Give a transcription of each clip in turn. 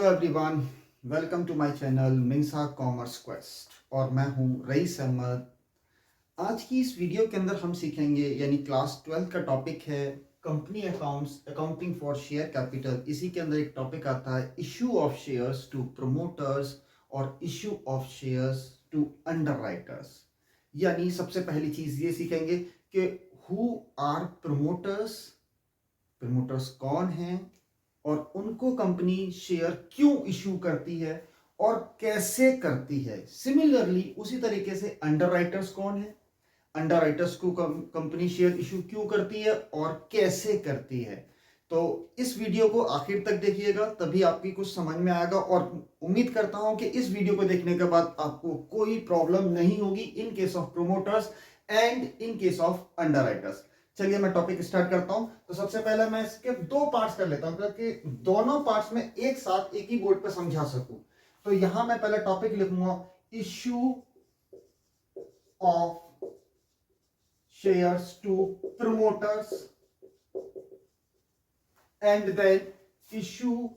Everyone, welcome to my channel Minsa commerce quest और मैं हूं रईस अहमद। आज की इस वीडियो के अंदर हम सीखेंगे यानी क्लास 12 का टॉपिक है company accounts, accounting for share capital. इसी के अंदर एक टॉपिक आता है issue of shares to promoters और issue of shares to underwriters. यानी सबसे पहली चीज ये सीखेंगे कि हु आर प्रमोटर्स, प्रमोटर्स कौन हैं और उनको कंपनी शेयर क्यों इशू करती है और कैसे करती है। सिमिलरली उसी तरीके से अंडरराइटर्स कौन है, अंडरराइटर्स को कंपनी शेयर इशू क्यों करती है और कैसे करती है। तो इस वीडियो को आखिर तक देखिएगा, तभी आपकी कुछ समझ में आएगा और उम्मीद करता हूं कि इस वीडियो को देखने के बाद आपको कोई प्रॉब्लम नहीं होगी in case of promoters and in case of underwriters. चलिए मैं टॉपिक स्टार्ट करता हूं। तो सबसे पहले मैं इसके दो पार्ट्स कर लेता हूं ताकि दोनों पार्ट्स में एक साथ एक ही बोर्ड पे समझा सकूं। तो यहां मैं पहले टॉपिक लिखूंगा issue of shares to promoters and then issue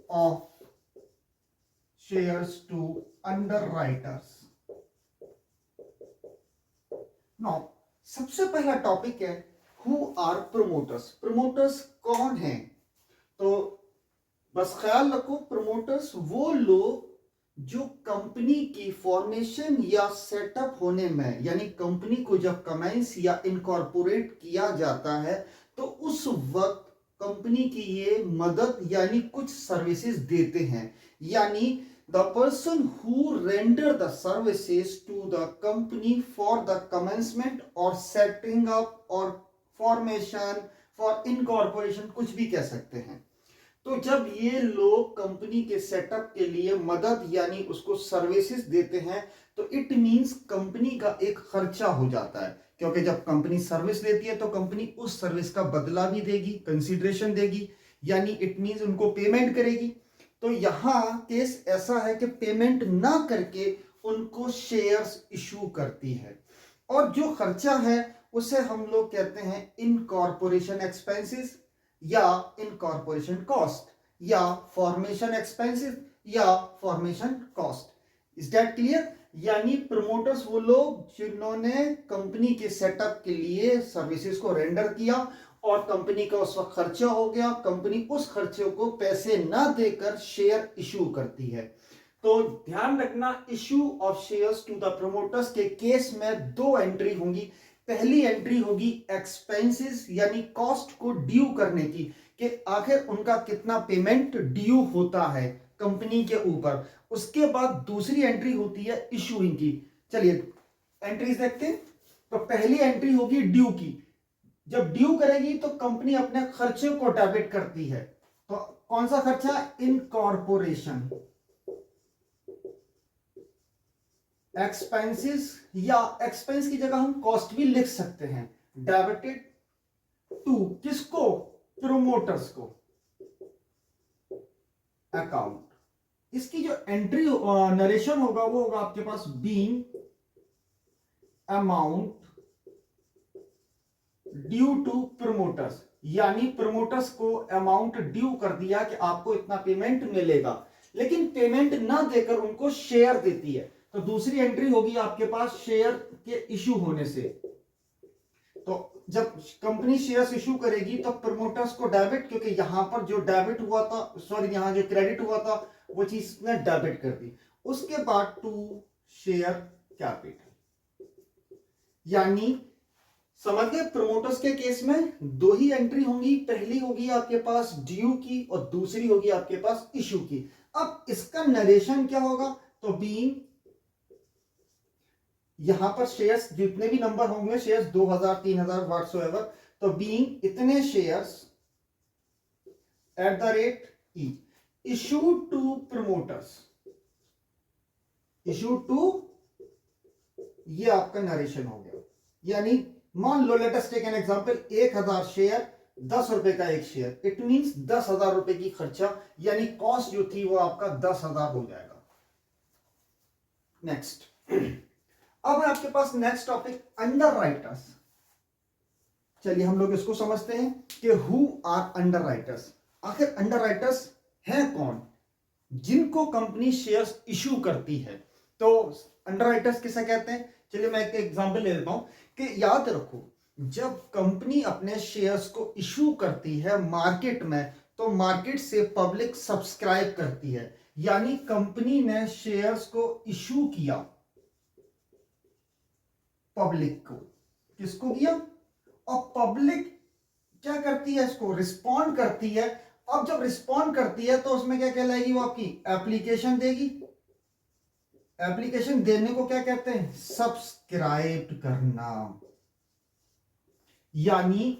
of shares to underwriters. Now, सबसे पहला टॉपिक है who are promoters. promoters कौन हैं? तो बस ख्याल रखो, promoters वो लोग जो कंपनी की फॉर्मेशन या सेटअप होने में, यानी कंपनी को जब कमेंस या इनकॉर्पोरेट किया जाता है तो उस वक्त कंपनी की ये मदद यानी कुछ सर्विसेज देते हैं। यानी the person who render the services to the company for the commencement और सेटिंग अप और फॉर्मेशन फॉर इनकॉर्पोरेशन, कुछ भी कह सकते हैं। तो जब ये लोग कंपनी के सेटअप के लिए मदद यानी उसको सर्विसेज देते हैं तो इट मींस कंपनी का एक खर्चा हो जाता है, क्योंकि जब कंपनी सर्विस लेती है तो कंपनी उस सर्विस का बदला भी देगी, कंसीडरेशन देगी, यानी इट मींस उनको पेमेंट करेगी। तो यहां केस ऐसा है कि पेमेंट ना करके उनको शेयर्स इशू करती है और जो खर्चा है उसे हम लोग कहते हैं इनकॉर्पोरेशन एक्सपेंसेस या इनकॉर्पोरेशन कॉस्ट या फॉर्मेशन एक्सपेंसेस या formation cost. Is that clear? यानी प्रमोटर्स वो लोग जिन्होंने कंपनी के सेटअप के लिए सर्विसेज को रेंडर किया और कंपनी का उस वक्त खर्चा हो गया, कंपनी उस खर्चे को पैसे ना देकर शेयर इशू करती है। तो ध्यान रखना, issue of shares to the promoters के केस में दो एंट्री होंगी। पहली एंट्री होगी एक्सपेंसेस यानी कॉस्ट को ड्यू करने की, कि आखिर उनका कितना पेमेंट ड्यू होता है कंपनी के ऊपर। उसके बाद दूसरी एंट्री होती है इशूइंग की। चलिए एंट्रीज देखते हैं। तो पहली एंट्री होगी ड्यू की। जब ड्यू करेगी तो कंपनी अपने खर्चे को डेबिट करती है। तो कौन सा खर्चा? इनकॉर्पोरेशन एक्सपेंसेस, या एक्सपेंस की जगह हम कॉस्ट भी लिख सकते हैं, डेबिटेड टू किसको? प्रोमोटर्स को अकाउंट। इसकी जो एंट्री नरेशन होगा वो होगा आपके पास being amount due to promoters, यानी प्रोमोटर्स को अमाउंट ड्यू कर दिया कि आपको इतना पेमेंट मिलेगा, लेकिन पेमेंट ना देकर उनको शेयर देती है। तो दूसरी एंट्री होगी आपके पास शेयर के इशू होने से। तो जब कंपनी शेयर्स इशू करेगी तो प्रमोटर्स को डेबिट, क्योंकि यहां पर जो डेबिट हुआ था, सॉरी यहां जो क्रेडिट हुआ था वो चीज ने डेबिट कर दी। उसके बाद टू शेयर कैपिटल, यानी समझ गए, प्रमोटर्स के केस में दो ही एंट्री होंगी। पहली होगी आपके पास ड्यू की और दूसरी होगी आपके पास इशू की। अब इसका नरेशन क्या होगा? तो बीइंग, यहां पर शेयर्स जितने भी नंबर होंगे, शेयर्स 2000 3000 व्हाटसोएवर, तो बीइंग इतने शेयर्स एट द रेट ई issue to promoters, issue to, ये आपका नरेशन हो गया। यानी मान लो let us take an example, 1000 share, 10 रुपए का एक शेयर, इट मींस 10,000 रुपए की खर्चा, यानी कॉस्ट जो थी वो आपका 10,000 हो जाएगा। नेक्स्ट, अब है आपके पास नेक्स्ट टॉपिक अंडरराइटर्स। चलिए हम लोग इसको समझते हैं कि हु आर अंडरराइटर्स। आखिर अंडरराइटर्स है कौन? जिनको कंपनी शेयर्स इशू करती है। तो अंडरराइटर्स किसे कहते हैं? चलिए मैं एक एग्जांपल ले लेता हूं कि याद रखो, जब कंपनी अपने शेयर्स को इशू करती है मार्केट में, तो मार्केट से पब्लिक सब्सक्राइब करती है। यानी कंपनी ने शेयर्स को इशू किया, पब्लिक को। किसको किया? और पब्लिक क्या करती है? इसको रिस्पॉन्ड करती है। अब जब रिस्पॉन्ड करती है तो उसमें क्या कहलाएगी? वो आपकी एप्लीकेशन देगी। एप्लीकेशन देने को क्या कहते हैं? सब्सक्राइब करना। यानी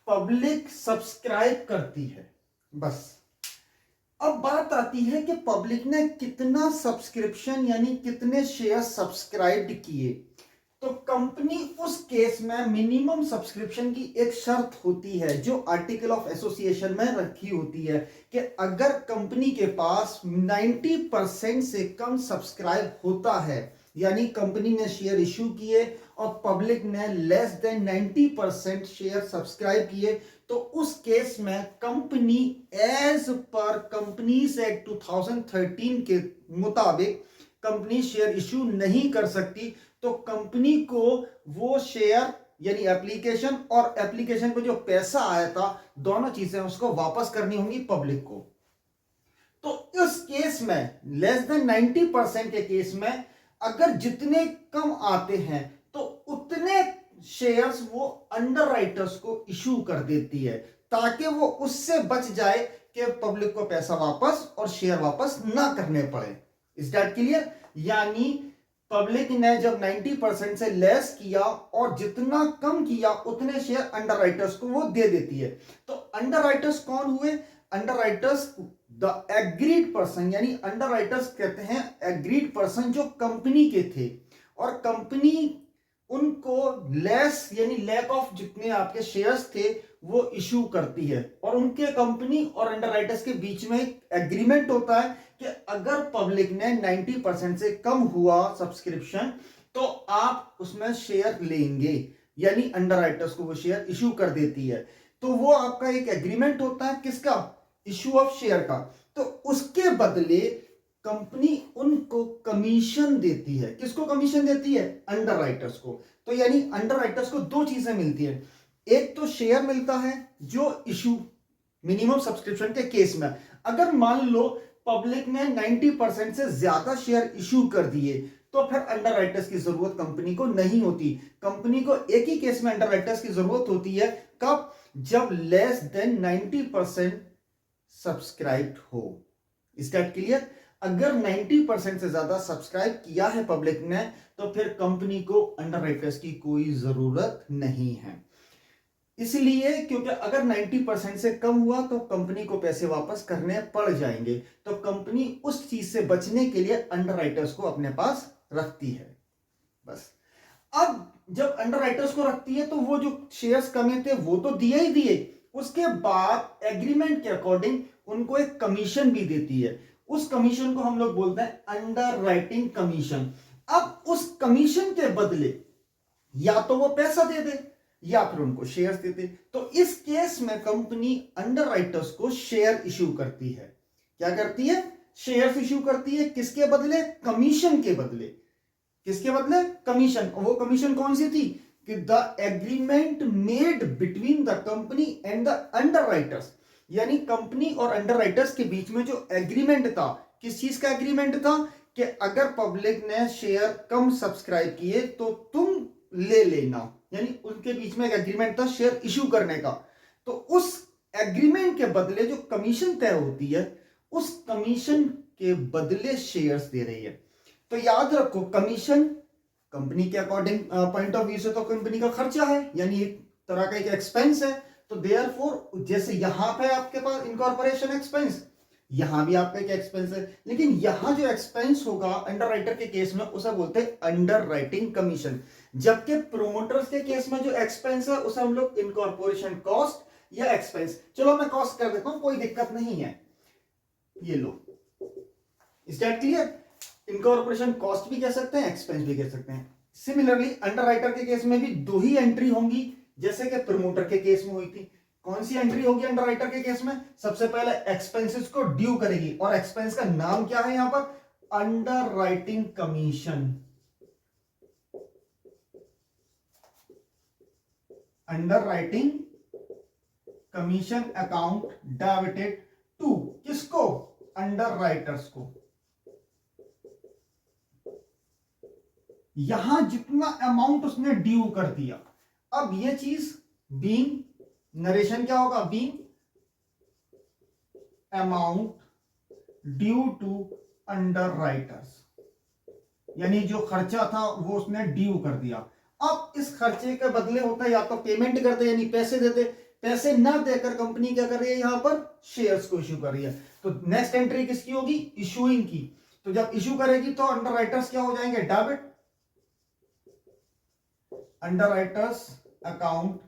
पब्लिक सब्सक्राइब करती है। बस अब बात आती है कि पब्लिक ने कितना सब्सक्रिप्शन यानी कितने शेयर सब्सक्राइब किए। तो कंपनी उस केस में मिनिमम सब्सक्रिप्शन की एक शर्त होती है जो आर्टिकल ऑफ एसोसिएशन में रखी होती है कि अगर कंपनी के पास 90% से कम सब्सक्राइब होता है, यानी कंपनी ने शेयर इशू किए और पब्लिक ने लेस देन 90% शेयर सब्सक्राइब किए, तो उस केस में company as per companies act 2013 के मुताबिक कंपनी शेयर इशू नहीं कर सकती। तो कंपनी को वो शेयर यानी एप्लीकेशन और एप्लीकेशन पे जो पैसा आया था, दोनों चीजें उसको वापस करनी होंगी पब्लिक को। तो इस केस में लेस देन 90% के केस में अगर जितने कम आते हैं तो उतने शेयर्स वो अंडरराइटर्स को इशू कर देती है, ताकि वो उससे बच जाए कि पब्लिक को पैसा वापस और शेयर वापस ना करने पड़े। Is that clear? यानी पब्लिक ने जब 90% से लेस किया और जितना कम किया उतने शेयर अंडरराइटर्स को वो दे देती है। तो अंडरराइटर्स कौन हुए? अंडरराइटर्स द एग्रीड पर्सन, यानी अंडरराइटर्स कहते हैं एग्रीड पर्सन जो कंपनी के थे, और कंपनी उनको लेस यानी लैक ऑफ जितने आपके शेयर्स थे वो इशू करती है, और उनके कंपनी और अंडरराइटर्स के बीच में एक एग्रीमेंट होता है कि अगर पब्लिक ने 90% से कम हुआ सब्सक्रिप्शन तो आप उसमें शेयर लेंगे, यानी अंडरराइटर्स को वो शेयर इशू कर देती है। तो वो आपका एक एग्रीमेंट होता है किसका? इशू ऑफ शेयर का। तो उसके बदले कंपनी उनको कमीशन देती है। किसको कमीशन देती है? अंडरराइटर्स को। तो यानी अंडरराइटर्स को दो चीजें मिलती है, एक तो शेयर मिलता है जो इशू मिनिमम सब्सक्रिप्शन के केस में, अगर मान लो पब्लिक ने 90% से ज्यादा शेयर इशू कर दिए तो फिर अंडरराइटर्स की जरूरत कंपनी को नहीं होती। कंपनी को एक ही केस में अंडरराइटर्स की जरूरत होती है, कब? जब लेस देन 90% सब्सक्राइब हो। Is that clear? अगर 90% से ज्यादा सब्सक्राइब किया है पब्लिक ने तो फिर कंपनी को अंडरराइटर्स की कोई जरूरत नहीं है। इसलिए क्योंकि अगर 90% से कम हुआ तो कंपनी को पैसे वापस करने पड़ जाएंगे, तो कंपनी उस चीज से बचने के लिए अंडरराइटर्स को अपने पास रखती है। बस अब जब अंडरराइटर्स को रखती है तो वो जो शेयर्स कमे थे वो तो दिए ही दिए, उसके बाद एग्रीमेंट के अकॉर्डिंग उनको एक कमीशन भी देती है। उस कमीशन को हम लोग बोलते हैं अंडरराइटिंग कमीशन। अब उस कमीशन के बदले या तो वो पैसा दे दे या फिर उनको शेयर्स देते। तो इस केस में कंपनी अंडरराइटर्स को शेयर इशू करती है। क्या करती है? शेयर्स इशू करती है। किसके बदले? कमीशन के बदले। किसके बदले? कमीशन। और वो कमीशन कौन सी थी? कि the agreement made between the company and the underwriters, यानी कंपनी और अंडरराइटर्स के बीच में जो एग्रीमेंट था, किस चीज का एग्रीमेंट था? कि अगर पब्लिक ने शेयर कम सब्सक्राइब किए तो तुम ले लेना, यानी उनके बीच में एक एग्रीमेंट था शेयर इशू करने का। तो उस एग्रीमेंट के बदले जो कमीशन तय होती है, उस कमीशन के बदले शेयर्स दे रही है। तो याद रखो, कमीशन कंपनी के अकॉर्डिंग पॉइंट ऑफ व्यू से तो कंपनी का खर्चा है, यानी एक तरह का एक एक्सपेंस है। तो देयरफॉर जैसे यहां पे आपके पास इनकॉर्पोरेशन एक्सपेंस, यहां भी आपका एक एक्सपेंस है, लेकिन यहां जो एक्सपेंस होगा अंडरराइटर के केस में उसे बोलते हैं अंडरराइटिंग कमीशन, जबकि प्रोमोटर्स के केस में जो एक्सपेंस है उसे हम लोग इनकॉर्पोरेशन कॉस्ट या एक्सपेंस, चलो मैं कॉस्ट कर देता हूं, कोई दिक्कत नहीं है, ये लो। Is that clear? Incorporation cost भी कह सकते हैं, एक्सपेंस भी कह सकते हैं। सिमिलरली अंडरराइटर के केस में भी दो ही एंट्री होंगी जैसे कि प्रमोटर के केस में हुई थी। कौन सी एंट्री होगी अंडर राइटर के केस में? सबसे पहले एक्सपेंसेस को ड्यू करेगी, और एक्सपेंस का नाम क्या है यहां पर? Underwriting commission. Underwriting commission account debited to किसको? अंडर राइटर्स को। यहां जितना अमाउंट उसने ड्यू कर दिया, अब ये चीज बीइंग नरेशन क्या होगा? Being amount due to underwriters, यानी जो खर्चा था वो उसने ड्यू कर दिया। अब इस खर्चे के बदले होता है या तो पेमेंट कर दे यानी पैसे दे दे, पैसे ना देकर कंपनी क्या कर रही है? यहां पर शेयर्स को इश्यू कर रही है। तो नेक्स्ट एंट्री किसकी होगी? इशूइंग की। तो जब इश्यू करेगी तो अंडर राइटर्स क्या हो जाएंगे? Debit. Underwriters account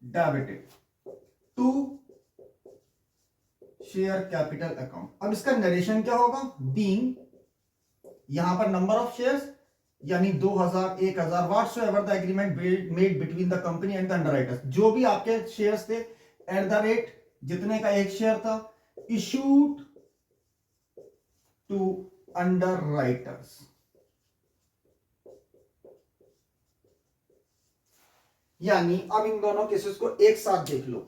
debited to share capital account. अब इसका नरेशन क्या होगा? बीइंग, यहां पर नंबर ऑफ शेयर्स यानी 2000, 1000, whatsoever the agreement made between the company and the underwriters, जो भी आपके शेयर्स थे एट द रेट जितने का एक शेयर था, इशूड टू अंडरराइटर्स। यानी अब इन दोनों केसेस को एक साथ देख लो,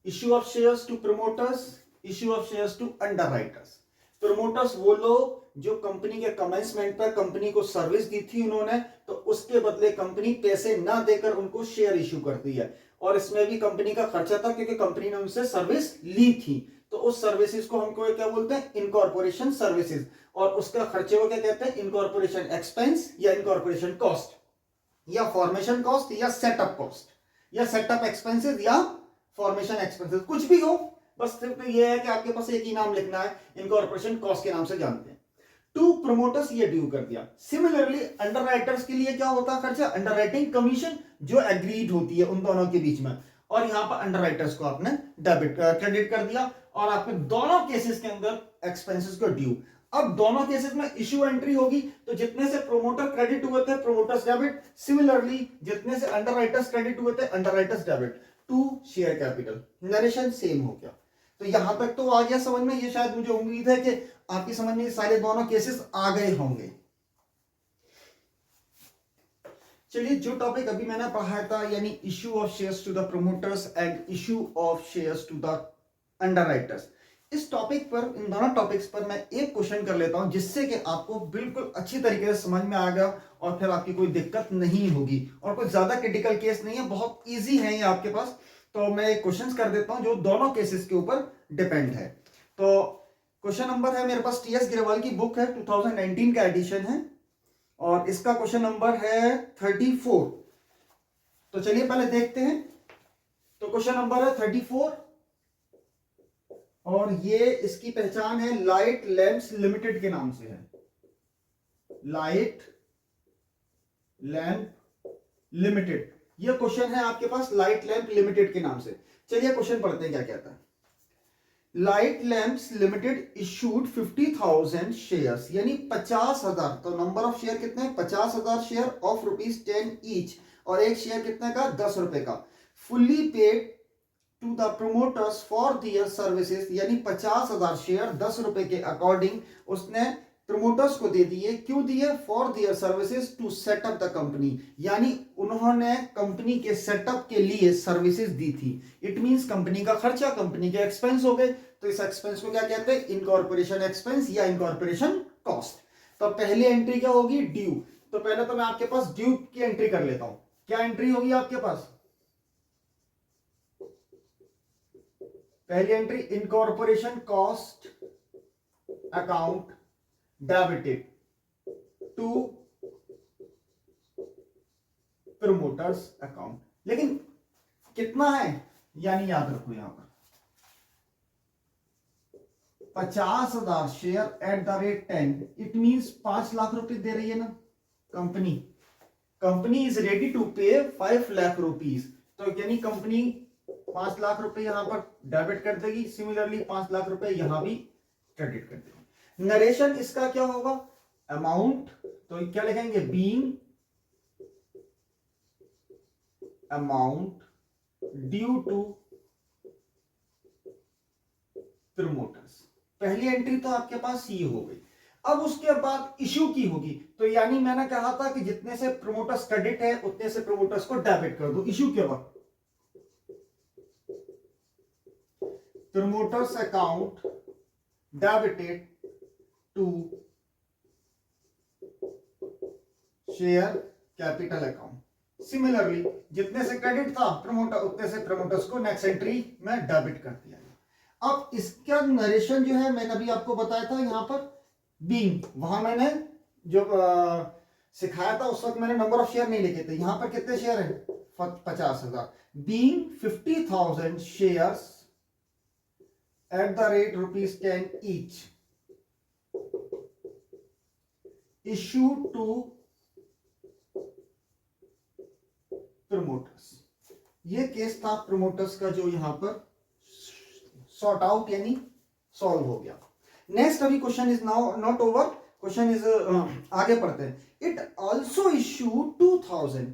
issue of shares to promoters, issue of shares to underwriters. Promoters वो लोग जो कंपनी के कमेंसमेंट पर कंपनी को सर्विस दी थी उन्होंने, तो उसके बदले कंपनी पैसे ना देकर उनको शेयर इश्यू करती है, और इसमें भी कंपनी का खर्चा था क्योंकि कंपनी ने उनसे सर्विस ली थी। तो उस सर्विसेज को हमको क्या बोलते हैं? Incorporation services. और उसका खर्चे को क्या कहते हैं? इनकॉर्पोरेशन एक्सपेंस या इनकॉर्पोरेशन कॉस्ट या फॉर्मेशन कॉस्ट या सेटअप कॉस्ट या सेटअप एक्सपेंसेस या फॉर्मेशन एक्सपेंसेस, कुछ भी हो, बस सिर्फ ये है कि आपके पास एक ही नाम लिखना है, इनकॉर्पोरेशन कॉस्ट के नाम से जानते हैं। टू प्रमोटर्स ये ड्यू कर दिया। सिमिलरली अंडर राइटर्स के लिए क्या होता है खर्चा? अंडर राइटिंग कमीशन जो एग्रीड होती है उन दोनों के बीच में, और यहां पर अंडर राइटर्स को आपने डेबिट क्रेडिट कर दिया, और आपके दोनों केसेस के अंदर एक्सपेंसेस को ड्यू। अब दोनों केसेस में इश्यू एंट्री होगी, तो जितने से प्रोमोटर क्रेडिट हुए थे प्रोमोटर्स डेबिट, सिमिलरली जितने से अंडर राइटर्स क्रेडिट हुए थे underwriters debit to share capital. Narration same हो गया। तो यहां तक तो आ गया समझ में, ये शायद मुझे उम्मीद है कि आपकी समझ में सारे दोनों केसेस आ गए होंगे। चलिए, जो टॉपिक अभी मैंने पढ़ाया था यानी issue of shares to the promoters and issue of shares to the underwriters, इस टॉपिक पर, इन दोनों टॉपिक्स पर मैं एक क्वेश्चन कर लेता हूं जिससे कि आपको बिल्कुल अच्छी तरीके से समझ में आ गया और फिर आपकी कोई दिक्कत नहीं होगी, और कोई ज्यादा क्रिटिकल केस नहीं है, बहुत इजी है ये आपके पास। तो मैं एक क्वेश्चन कर देता हूं जो दोनों केसेस के ऊपर डिपेंड है। तो क्वेश्चन नंबर है मेरे पास, टीएस गिरवाल की बुक है, 2019 का एडिशन है, और इसका क्वेश्चन नंबर है 34। तो चलिए पहले देखते हैं। तो क्वेश्चन नंबर है 34, और ये इसकी पहचान है लाइट लैंप्स लिमिटेड के नाम से है, लाइट लैंप लिमिटेड। ये क्वेश्चन है आपके पास लाइट लैंप लिमिटेड के नाम से। चलिए क्वेश्चन पढ़ते हैं क्या कहता है। Light lamps limited issued 50,000 shares, यानी 50,000। तो नंबर ऑफ शेयर कितने? 50,000 शेयर ऑफ ₹10 ईच, और एक शेयर कितने का? 10 रुपए का। Fully paid to the promoters for their services, यानी 50,000 शेयर 10 रुपए के अकॉर्डिंग उसने प्रोमोटर्स को दे दिए। क्यों दिए? For their services to set up the company, यानी उन्होंने कंपनी के सेटअप के लिए सर्विसेज दी थी। इट मींस कंपनी का खर्चा, कंपनी के एक्सपेंस हो गए। तो इस एक्सपेंस को क्या कहते हैं? इनकॉर्पोरेशन एक्सपेंस या इनकॉर्पोरेशन कॉस्ट। तो पहली एंट्री क्या होगी? ड्यू। तो पहले तो मैं आपके पास ड्यू की एंट्री कर लेता हूं। क्या एंट्री होगी आपके पास? पहली entry incorporation cost account debited to promoters account. लेकिन कितना है? यानी याद रखो यहां पर 50,000 share at the rate 10, it means 5 lakh रुपए दे रही है ना company. Company is ready to pay 5 lakh rupees. तो यानी कंपनी 5 लाख रुपए यहां पर डेबिट कर देगी, सिमिलरली 5 लाख रुपए यहां भी क्रेडिट कर देगी। नरेशन इसका क्या होगा? अमाउंट, तो क्या लिखेंगे? Being amount due to promoters. पहली एंट्री तो आपके पास ये हो गई। अब उसके बाद इश्यू की होगी, तो यानी मैंने कहा था कि जितने से प्रमोटर्स क्रेडिट है उतने से प्रमोटर्स को डेबिट कर दो। इश्यू के वक्त promoters account debited to share capital account. Similarly जितने से क्रेडिट था प्रमोटर उतने से प्रमोटर्स को नेक्स्ट एंट्री में डेबिट कर दिया। अब इसका नरेशन जो है मैंने अभी आपको बताया था, यहां पर बीइंग, वहां मैंने जो सिखाया था उस वक्त मैंने नंबर ऑफ शेयर नहीं लिखे थे। यहां पर कितने शेयर है? 50,000। Being 50,000 shares at the rate ₹10 each issued to promoters. ये केस था प्रमोटर्स का जो यहां पर सॉर्ट आउट यानी सॉल्व हो गया। नेक्स्ट अभी question is now not over, question is आगे पढ़ते हैं। It also issue 2,000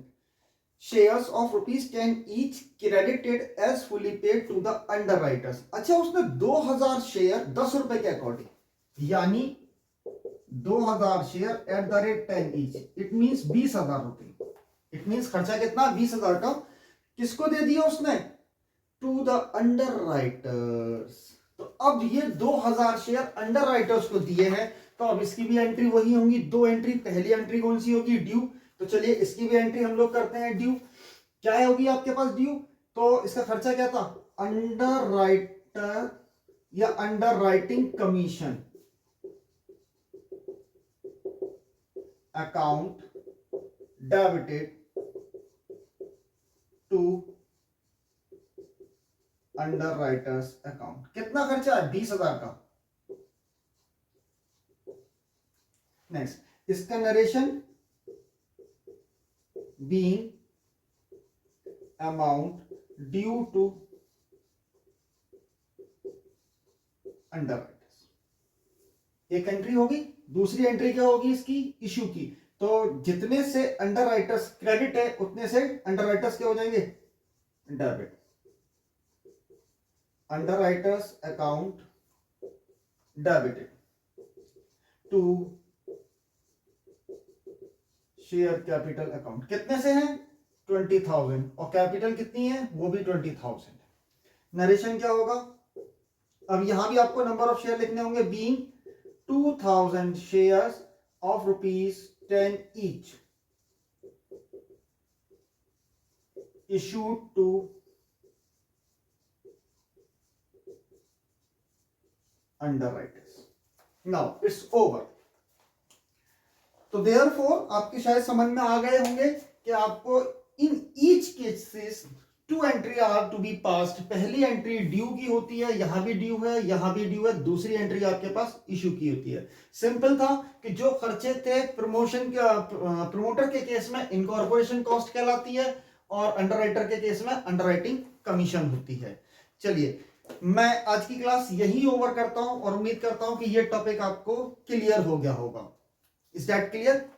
shares of ₹10 each credited as fully paid to the underwriters. अच्छा, उसने 2,000 शेयर 10 रुपए के अकॉर्डिंग, यानी 2,000 share at the rate 10 each, it means 20,000 रुपए। इट मींस खर्चा कितना? 20,000 का। किसको दे दिया उसने? To the underwriters. तो अब ये 2,000 शेयर अंडर राइटर्स को दिए हैं, तो अब इसकी भी एंट्री वही होंगी, दो एंट्री। पहली एंट्री कौन सी होगी? ड्यू। तो चलिए इसकी भी एंट्री हम लोग करते हैं। ड्यू क्या होगी आपके पास? ड्यू। तो इसका खर्चा क्या था? अंडर राइटर या underwriting commission account debited to underwriters account. कितना खर्चा है? 20,000 का। नेक्स्ट इसका narration being amount due to underwriters. एक एंट्री होगी। दूसरी एंट्री क्या होगी इसकी? इश्यू की। तो जितने से अंडर राइटर्स क्रेडिट है उतने से अंडर राइटर्स क्या हो जाएंगे? Debit. Underwriters account debited to share capital account. कितने से है? 20,000। और कैपिटल कितनी है? वो भी 20,000। नरेशन क्या होगा? अब यहां भी आपको नंबर ऑफ शेयर लिखने होंगे। Being 2,000 shares of ₹10 each issued to underwriters. Now it's over. तो therefore आपके शायद समझ में आ गए होंगे कि आपको in each cases 2 entry are to be passed. पहली एंट्री ड्यू की होती है, यहां भी ड्यू है, यहां भी ड्यू है। दूसरी एंट्री आपके पास इश्यू की होती है। सिंपल था कि जो खर्चे थे प्रमोशन के प्रमोटर के केस में इनकॉर्पोरेशन कॉस्ट कहलाती है, और अंडरराइटर के केस में अंडरराइटिंग कमीशन होती है। चलिए मैं आज की क्लास यही ओवर करता हूं और उम्मीद करता हूं कि यह टॉपिक आपको क्लियर हो गया होगा। Is that clear?